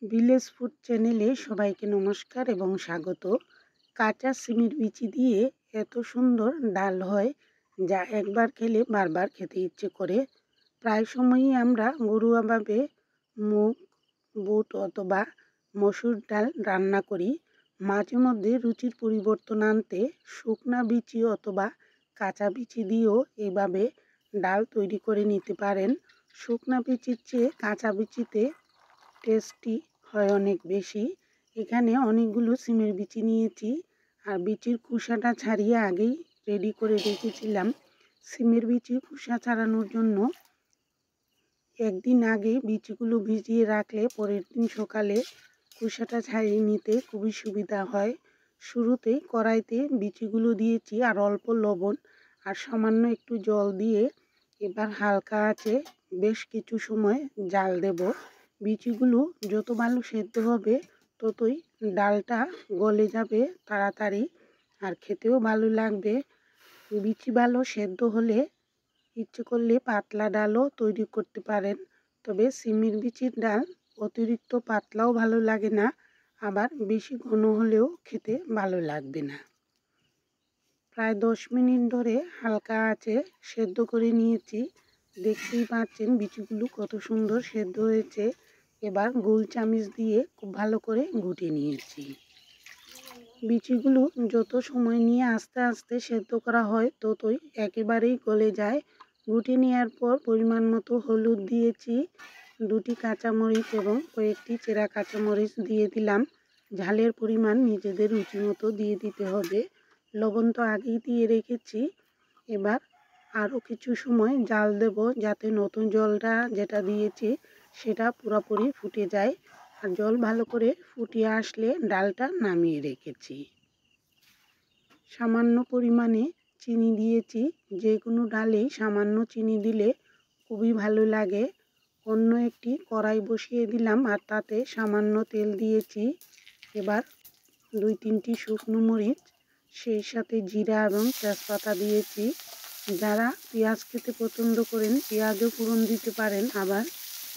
Village food চ্যানেলে সবাইকে নমস্কার এবং স্বাগত। কাঁচা সিমের বিচি দিয়ে এত সুন্দর ডাল হয় যা একবার খেলে বারবার খেতে ইচ্ছে করে। প্রায় সময়ই আমরা ঘরোয়াভাবে মুগ, বুট অথবা মসুর ডাল রান্না করি। মাঝে মধ্যে রুচির পরিবর্তন আনতে শুকনা বিচি অথবা কাঁচা বিচি দিয়েও এভাবে ডাল তৈরি করে নিতে পারেন। শুকনা বিচির চেয়ে কাঁচা বিচিতে টেস্টি হয় অনেক বেশি। এখানে অনেকগুলো সিমের বিচি নিয়েছি আর বিচির খোসাটা ছাড়িয়ে আগেই রেডি করে রেখেছিলাম। সিমের বিচি খোসা ছাড়ানোর জন্য একদিন আগে বিচিগুলো ভিজিয়ে রাখলে পরের দিন সকালে খোসাটা ছাড়িয়ে নিতে খুবই সুবিধা হয়। শুরুতেই কড়াইতে বিচিগুলো দিয়েছি আর অল্প লবণ আর সামান্য একটু জল দিয়ে এবার হালকা আঁচে বেশ কিছু সময় জাল দেব। বিচিগুলো যত ভালো সেদ্ধ হবে ততই ডালটা গলে যাবে তাড়াতাড়ি আর খেতেও ভালো লাগবে। বিচি ভালো সেদ্ধ হলে ইচ্ছে করলে পাতলা ডালও তৈরি করতে পারেন, তবে সিমের বিচির ডাল অতিরিক্ত পাতলাও ভালো লাগে না, আবার বেশি ঘন হলেও খেতে ভালো লাগবে না। প্রায় 10 মিনিট ধরে হালকা আঁচে সেদ্ধ করে নিয়েছি। দেখতেই পাচ্ছেন বিচিগুলো কত সুন্দর সেদ্ধ হয়েছে। এবার গোল চামচ দিয়ে খুব ভালো করে ঘুটে নিয়েছি। বিচিগুলো যত সময় নিয়ে আস্তে আস্তে সেদ্ধ করা হয় ততই একেবারেই গলে যায়। ঘুটে নেওয়ার পর পরিমাণ মতো হলুদ দিয়েছি, 2টি কাঁচামরিচ এবং কয়েকটি চেরা কাঁচামরিচ দিয়ে দিলাম। ঝালের পরিমাণ নিজেদের রুচি মতো দিয়ে দিতে হবে। লবণ তো আগেই দিয়ে রেখেছি। এবার আরও কিছু সময় জাল দেব যাতে নতুন জলটা যেটা দিয়েছি সেটা পুরোপুরি ফুটে যায়। আর জল ভালো করে ফুটিয়ে আসলে ডালটা নামিয়ে রেখেছি। সামান্য পরিমাণে চিনি দিয়েছি, যে কোনো ডালেই সামান্য চিনি দিলে খুবই ভালো লাগে। অন্য একটি কড়াই বসিয়ে দিলাম আর তাতে সামান্য তেল দিয়েছি। এবার 2-3টি শুকনো মরিচ, সেই সাথে জিরা এবং তেজপাতা দিয়েছি। যারা পেঁয়াজ খেতে পছন্দ করেন পেঁয়াজও ফোড়ন দিতে পারেন, আবার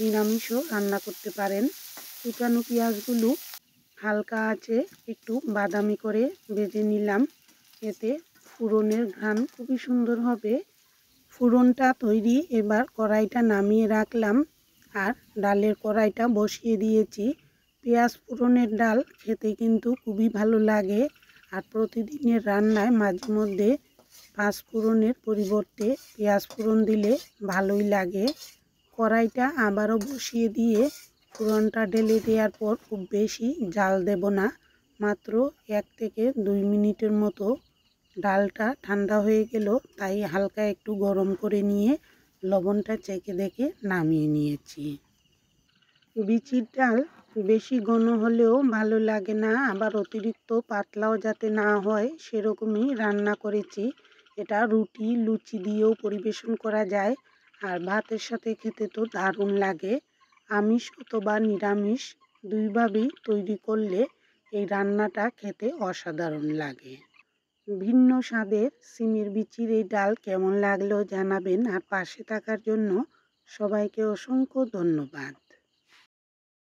নিরামিষও রান্না করতে পারেন। কুচানো পেঁয়াজগুলো হালকা আঁচে একটু বাদামি করে ভেজে নিলাম, এতে ফোড়নের ঘ্রাণ খুবই সুন্দর হবে। ফোড়নটা তৈরি, এবার কড়াইটা নামিয়ে রাখলাম আর ডালের কড়াইটা বসিয়ে দিয়েছি। পেঁয়াজ ফোড়নের ডাল খেতে কিন্তু খুবই ভালো লাগে আর প্রতিদিনের রান্নায় মাঝে মধ্যে পাঁচ ফোড়নের পরিবর্তে পেঁয়াজ ফোড়ন দিলে ভালোই লাগে। কড়াইটা আবারও বসিয়ে দিয়ে ফোড়নটা ঢেলে দেওয়ার পর খুব বেশি জাল দেব না, মাত্র 1 থেকে 2 মিনিটের মতো। ডালটা ঠান্ডা হয়ে গেল তাই হালকা একটু গরম করে নিয়ে লবণটা চেখে দেখে নামিয়ে নিয়েছি। বিচির ডাল বেশি ঘন হলেও ভালো লাগে না, আবার অতিরিক্ত পাতলাও যাতে না হয় সেরকমই রান্না করেছি। এটা রুটি লুচি দিয়েও পরিবেশন করা যায় আর ভাতের সাথে খেতে তো দারুণ লাগে। আমিষ অথবা নিরামিষ দুইভাবেই তৈরি করলে এই রান্নাটা খেতে অসাধারণ লাগে। ভিন্ন স্বাদের সিমের বিচির এই ডাল কেমন লাগলো জানাবেন আর পাশে থাকার জন্য সবাইকে অসংখ্য ধন্যবাদ।